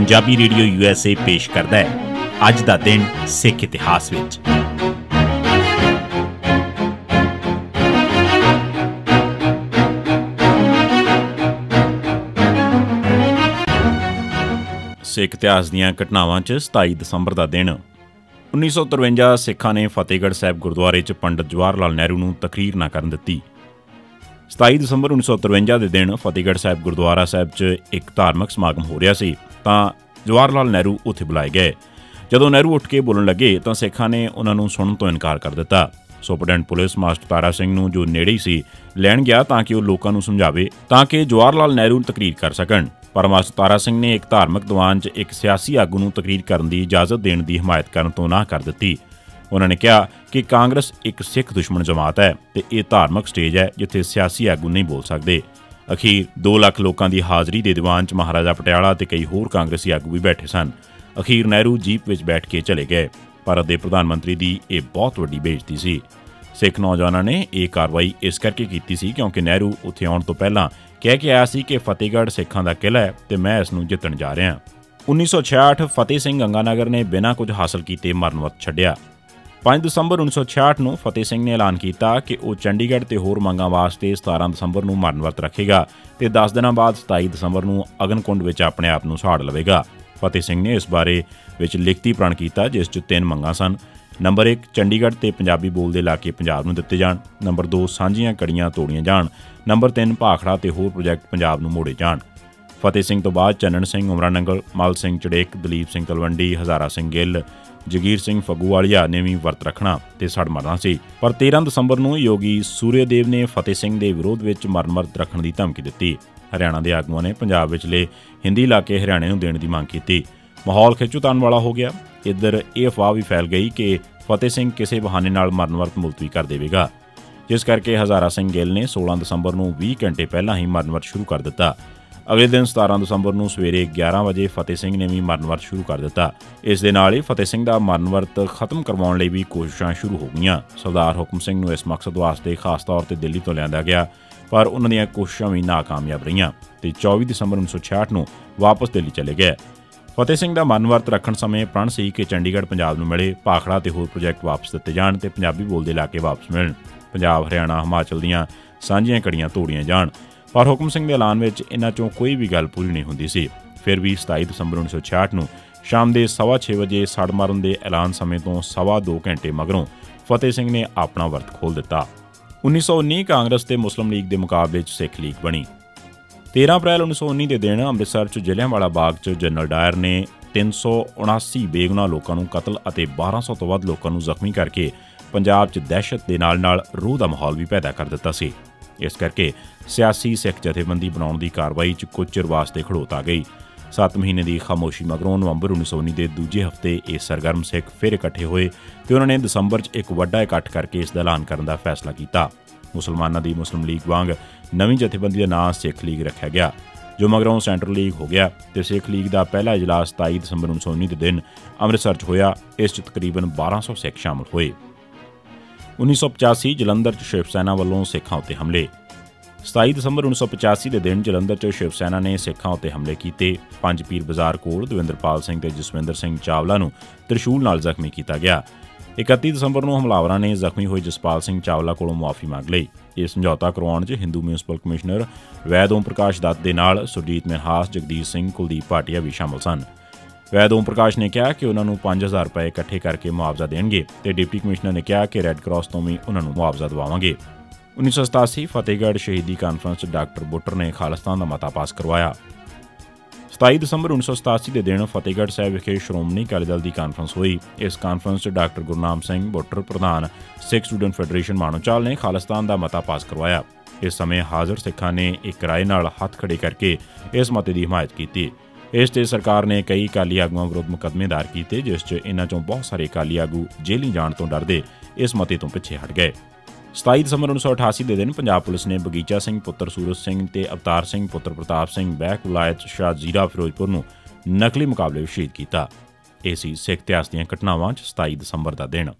Punjabi radio USA पेश करता है अज दा दिन सिख इतिहास विच। सिख इतिहास दीआं घटनावां च 27 दसंबर का दिन 1953 सिखां ने फतेहगढ़ साहिब गुरुद्वारे च पंडित जवाहर लाल नेहरू नूं तकरीर ना करन दित्ती। 27 दसंबर 1953 के दिन फतेहगढ़ साहिब गुरुद्वारा साहिब च एक धार्मिक समागम हो रहा सी तां जवाहर लाल नेहरू उत्थे बुलाए गए। जदों नेहरू उठ के बोलण लगे तां सिखां ने उन्हां नूं सुणन तो इनकार कर दिता। Superintendent police master Tara Singh नूं जो नेड़े सी लैण गया तां कि वह लोकां नूं समझावे तां कि जवाहर लाल नेहरू तकरीर कर सकण, पर मास्टर तारा सिंह ने एक धार्मिक दीवान च एक सियासी आगू नूं तकरीर करन दी इजाजत देण दी हिमायत करन तो नां कर दित्ती। उन्होंने कहा कि कांग्रेस एक सिख दुश्मन जमात है ते यह धार्मिक स्टेज है जिथे सियासी आगू नहीं बोल सकते। अखीर 2 लाख लोगों की हाज़री दे दीवान च महाराजा पटियाला ते कई होर कांग्रेसी आगू भी बैठे सन। अखीर नेहरू जीप विच बैठ के चले गए। भारत के प्रधानमंत्री की यह बहुत वड्डी बेइज्जती सी। सिख नौजवानों ने यह कार्रवाई इस करके की सी क्योंकि नेहरू उत्थे आउण तो पहलां कह के आया सी कि फतेहगढ़ सिखां दा किला है ते मैं इसनूं जितण जा रहा। 1966 फतेह सिंह गंगानगर ने बिना कुछ हासिल कीते मरण वत छड्डिया। 5 दसंबर 1966 ਨੂੰ फतेह सिंह ने ऐलान किया कि वह चंडीगढ़ ते होर मंगां वास्ते 17 दसंबर ਨੂੰ मरण वरत रखेगा ते 10 दिनों बाद 27 दसंबर ਨੂੰ अगनकुंड विच अपने आप ਨੂੰ ਸਾੜ लवेगा। फतेह सिंह ने इस बारे विच लिखती प्रण किया जिस च 3 मंगां सन। नंबर 1 चंडीगढ़ ते पंजाबी बोलदे इलाके पंजाब ਨੂੰ ਦਿੱਤੇ जाण। नंबर 2 ਸਾਂਝੀਆਂ कड़ियां तोड़ियां जाण। नंबर 3 भाखड़ा ते होर प्रोजैक्ट पंजाब ਨੂੰ मोड़े जाण। फतेह सिंह तो बाद चन्नन सिंह उमरा नंगल, मल सिंह चड़ेक, दलीप सिंह तलवंडी, हज़ारा सिंह गिल, जगीर सिंह फग्गूवालिया ने भी वर्त रखना ते सड़ मरना सी। पर 13 दसंबर ਨੂੰ योगी सूर्यदेव ने फतेह सिंह के विरोध में मरण वर्त रखने की धमकी दी। हरियाणा के आगुआं ने पंजाब विचले हिंदी इलाके हरियाणे नूं देण दी मंग की। माहौल खिच्चोतान वाला हो गया। इधर यह अफवाह भी फैल गई कि फतेह सिंह किसी बहाने नाल मरण वर्त मुलतवी कर देवेगा, जिस करके हज़ारा सिंह गिल ने 16 दसंबर ਨੂੰ 20 घंटे पहला ही मरण वर्त शुरू कर दिता। अगले दिन 17 दसंबर ਨੂੰ सवेरे 11 वजे फतेह सिंह ने भी मरण वर्त शुरू कर दिता। इस दे नाल ही फतेह सिंह का मरण वर्त खत्म करवाउण लई भी कोशिशां शुरू हो गईयां। सरदार हुकम सिंह नूं इस मकसद वास्ते खास तौर पर दिल्ली तो लिआंदा गया, पर उन्हां दीआं कोशिशां भी नाकामयाब रहीआं ते 24 दसंबर 1966 ਨੂੰ वापस दिल्ली चले गए। फतेह सिंह का मरण वर्त रखण समय प्रण सी कि चंडीगढ़ पंजाब नूं मिले, भाखड़ा ते होर प्रोजैक्ट वापस दित्ते जाण ते पंजाबी बोलदे इलाके वापस मिलण, पंजाब हरियाणा हिमाचल दीआं सांझीआं कड़ियां तोड़ियां जाण। पर हुकम सिंह के ऐलान में इन्हां चों कोई भी गल पूरी नहीं हुंदी सी। फिर भी 27 दसंबर 1966 ਨੂੰ शाम के 6:15 वजे सड़ मरण के ऐलान समय तो 2.25 घंटे मगरों फतेह सिंह ने अपना वर्त खोल दिता। 1919 कांग्रेस ते मुस्लिम लीग के मुकाबले सिख लीग बनी। 13 अप्रैल 1919 के दिन अमृतसर च जलियांवाला बाग च जनरल डायर ने 379 बेगुनाह लोगों को कतल और 1200 तो वध लोगों को जख्मी करके पंजाब च दहशत के नाल रूह का माहौल भी पैदा कर दिता सी। इस करके सियासी सिख जथेबंदी बनाने की कार्रवाई च कुछ चिर वास्ते खड़ोत आ गई। 7 महीने की खामोशी मगरों नवंबर 1919 के दूजे हफ्ते ये सरगर्म सिख फिर इकट्ठे हुए तो उन्होंने दसंबर च एक वड्डा इकट्ठ करके इसका ऐलान करने का फैसला किया। मुसलमानों की मुस्लिम लीग वांग नवीं जथेबंदी का नाम सिख लीग रखा गया, जो मगरों सेंट्रल लीग हो गया तो सिख लीग का पहला इजलास 27 दसंबर 1919 के दिन अमृतसर च होया। इस तकरीबन 1200 सिख शामिल हुए। 1985 जलंधर च शिव सेना वालों सिखां उत्ते हमले। 27 दसंबर 1985 के दिन जलंधर च शिव सेना ने सिखां उत्ते हमले किए। 5 पीर बाजार कोल दविंदरपाल सिंह ते जसविंदर सिंह चावला नूं त्रिशूल नाल जख्मी किया गया। 31 दसंबर ਨੂੰ हमलावरां ने जख्मी हुए जसपाल सिंह चावला कोलों मुआफ़ी मंग लई। ਇਹ समझौता करवाउण 'ਚ हिंदू म्यूनसिपल कमिश्नर वैद ओम प्रकाश दत्त दे नाल सुरजीत मिनहास, जगदीश सिंह, कुलदीप भाटिया भी शामिल सन। वैद ओम प्रकाश ने कहा कि उन्होंने 5000 रुपए इकट्ठे करके मुआवजा देंगे तो डिप्टी कमिश्नर ने कहा कि रैड क्रॉस तो भी उन्होंने मुआवजा दवावांगे। 1987 फतेहगढ़ शहीदी कानफ्रेंस डॉक्टर बुट्टर ने खालिस्तान का मता पास करवाया। 27 दसंबर 1987 के दिन फतेहगढ़ साहिब विखे श्रोमणी अकाली दल की कानफ्रेंस हुई। इस कानफ्रेंस डॉक्टर गुरनाम सिंह बुट्टर प्रधान सिख स्टूडेंट फैडरेशन माणोचाल ने खालिस्तान का मता पास करवाया। इस समय हाज़र सिखां ने एक राय नाल हथ खड़े करके इस मते की हिमायत की। इस ते सरकार ने कई अकाली आगुआं विरुद्ध मुकदमे दायर किए, जिस च इन्हां चों बहुत सारे अकाली आगू जेली जाण तो डरदे इस मते तो पिछे हट गए। 27 दसंबर 1988 के दिन पंजाब पुलिस ने बगीचा सिंह पुत्र सूरज सिंह ते अवतार सिंह पुत्र प्रताप सिंह बैक विलायत शाह जीरा फिरोजपुर नूं नकली मुकाबले शहीद किया। ये सी सिख इतिहास दीआं घटनावां च 27 दसंबर का दिन।